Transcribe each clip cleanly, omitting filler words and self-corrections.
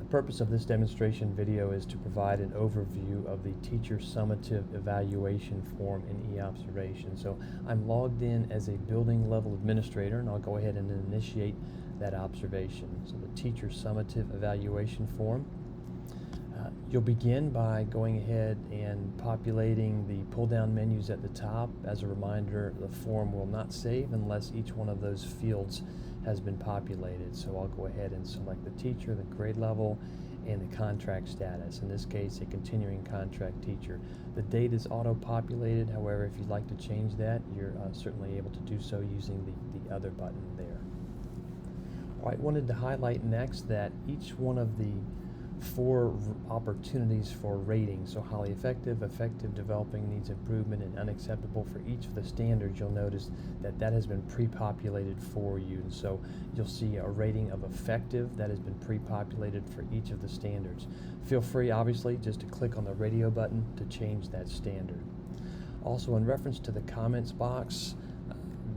purpose of this demonstration video is to provide an overview of the teacher summative evaluation form in eObservations. So I'm logged in as a building level administrator, and I'll go ahead and initiate that observation. So the teacher summative evaluation form. You'll begin by going ahead and populating the pull-down menus at the top. As a reminder, the form will not save unless each one of those fields has been populated. So I'll go ahead and select the teacher, the grade level, and the contract status. In this case, a continuing contract teacher. The date is auto-populated. However, if you'd like to change that, you're certainly able to do so using the other button there. All right, wanted to highlight next that each one of the 4 opportunities for rating, so highly effective, effective, developing, needs improvement, and unacceptable, for each of the standards, you'll notice that that has been pre-populated for you. And so you'll see a rating of effective that has been pre-populated for each of the standards. Feel free, obviously, just to click on the radio button to change that standard. Also, in reference to the comments box,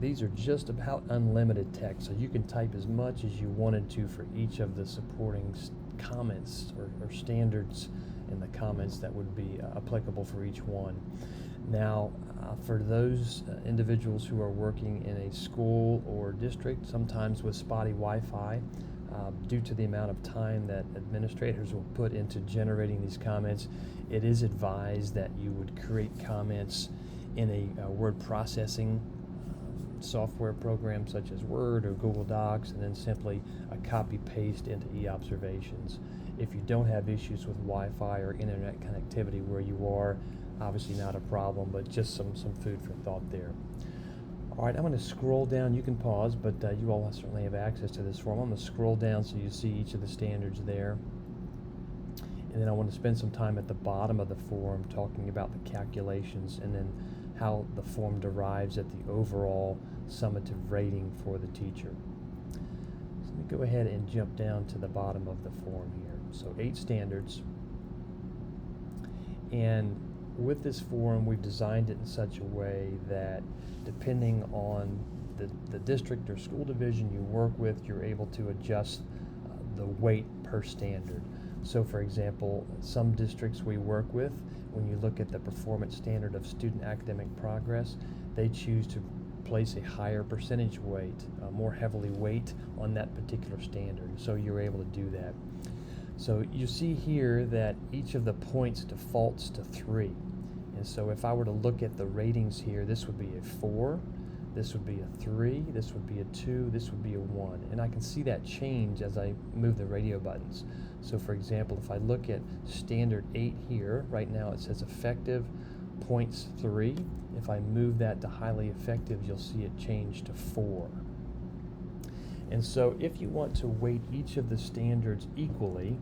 these are just about unlimited text, so you can type as much as you wanted to for each of the supporting comments or standards in the comments that would be applicable for each one. Now, for those individuals who are working in a school or district, sometimes with spotty Wi-Fi, due to the amount of time that administrators will put into generating these comments, it is advised that you would create comments in a word processing software program such as Word or Google Docs, and then simply a copy paste into eObservations. If you don't have issues with Wi-Fi or internet connectivity where you are, obviously not a problem, but just some food for thought there. All right, I'm going to scroll down. You can pause, but you all certainly have access to this form. I'm going to scroll down so you see each of the standards there. And then I want to spend some time at the bottom of the form talking about the calculations and then how the form derives at the overall summative rating for the teacher. So let me go ahead and jump down to the bottom of the form here. So 8 standards. And with this form, we've designed it in such a way that depending on the district or school division you work with, you're able to adjust the weight per standard. So for example, some districts we work with, when you look at the performance standard of student academic progress, they choose to place a higher percentage weight, more heavily weight on that particular standard. So you're able to do that. So you see here that each of the points defaults to 3. And so if I were to look at the ratings here, this would be a 4, this would be a 3, this would be a 2, this would be a 1. And I can see that change as I move the radio buttons. So for example, if I look at standard 8 here, right now it says effective points 3. If I move that to highly effective, you'll see it change to 4. And so if you want to weight each of the standards equally,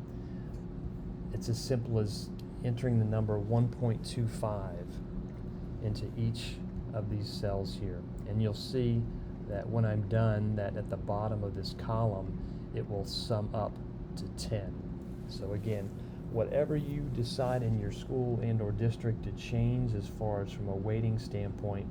it's as simple as entering the number 1.25 into each of these cells here. And you'll see that when I'm done, that at the bottom of this column, it will sum up to 10. So again, whatever you decide in your school and or district to change as far as from a weighting standpoint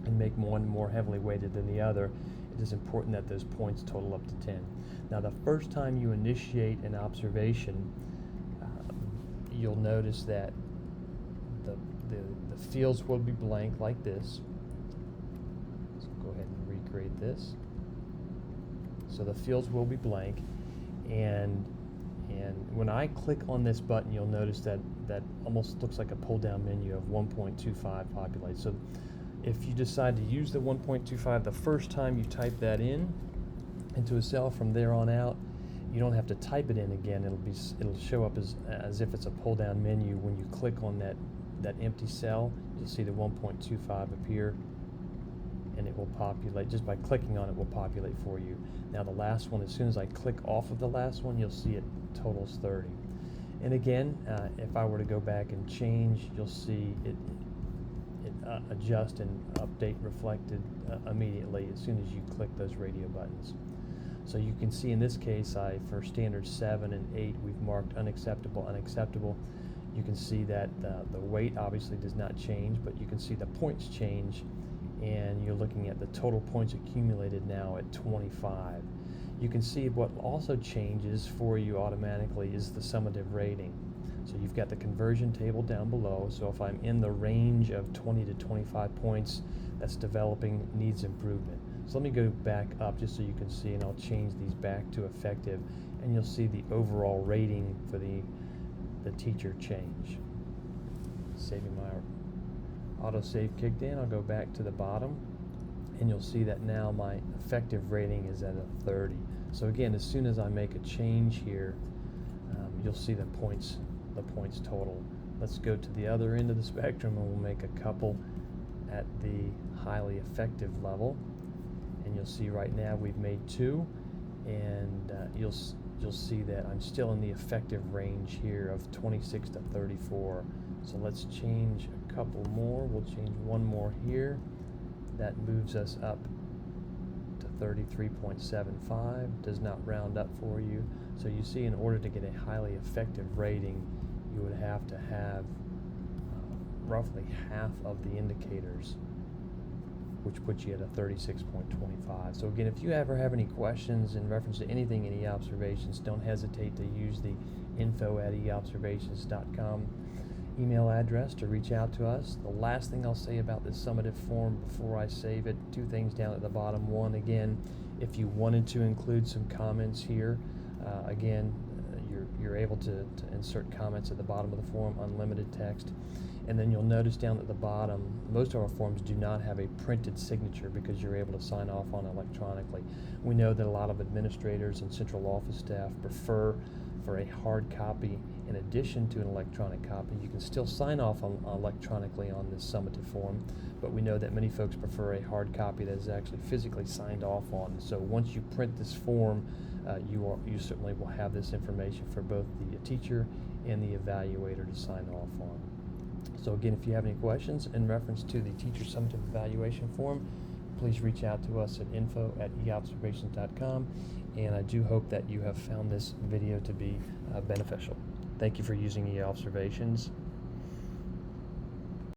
and make one more heavily weighted than the other, it is important that those points total up to 10. Now the first time you initiate an observation, you'll notice that the fields will be blank like this. So go ahead and recreate this. So the fields will be blank, and when I click on this button, you'll notice that almost looks like a pull-down menu of 1.25 populates. So if you decide to use the 1.25 the first time you type that in into a cell, from there on out, you don't have to type it in again. It'll show up as if it's a pull-down menu. When you click on that empty cell, you'll see the 1.25 appear, and it will populate. Just by clicking on it, will populate for you. Now the last one, as soon as I click off of the last one, you'll see it totals 30. And again, if I were to go back and change, you'll see it adjust and update reflected immediately as soon as you click those radio buttons. So you can see in this case, for standards 7 and 8, we've marked unacceptable, unacceptable. You can see that the weight obviously does not change, but you can see the points change, and you're looking at the total points accumulated now at 25. You can see what also changes for you automatically is the summative rating. So you've got the conversion table down below. So if I'm in the range of 20 to 25 points, that's developing, needs improvement. So let me go back up just so you can see, and I'll change these back to effective, and you'll see the overall rating for the teacher change. Saving my autosave kicked in, I'll go back to the bottom, and you'll see that now my effective rating is at a 30. So again, as soon as I make a change here, you'll see the points total. Let's go to the other end of the spectrum, and we'll make a couple at the highly effective level. And you'll see right now we've made 2, and you'll see that I'm still in the effective range here of 26 to 34. So let's change a couple more. We'll change one more here. That moves us up to 33.75. Does not round up for you. So you see, in order to get a highly effective rating, you would have to have roughly half of the indicators, which puts you at a 36.25. So again, if you ever have any questions in reference to anything in eObservations, don't hesitate to use the info@eobservations.com email address to reach out to us. The last thing I'll say about this summative form before I save it, 2 things down at the bottom. One, again, if you wanted to include some comments here, you're able to insert comments at the bottom of the form, unlimited text. And then you'll notice down at the bottom, most of our forms do not have a printed signature because you're able to sign off on electronically. We know that a lot of administrators and central office staff prefer for a hard copy in addition to an electronic copy. You can still sign off electronically on this summative form, but we know that many folks prefer a hard copy that is actually physically signed off on. So once you print this form, you certainly will have this information for both the teacher and the evaluator to sign off on. So again, if you have any questions in reference to the teacher summative evaluation form, please reach out to us at info@eobservations.com, and I do hope that you have found this video to be beneficial. Thank you for using eObservations.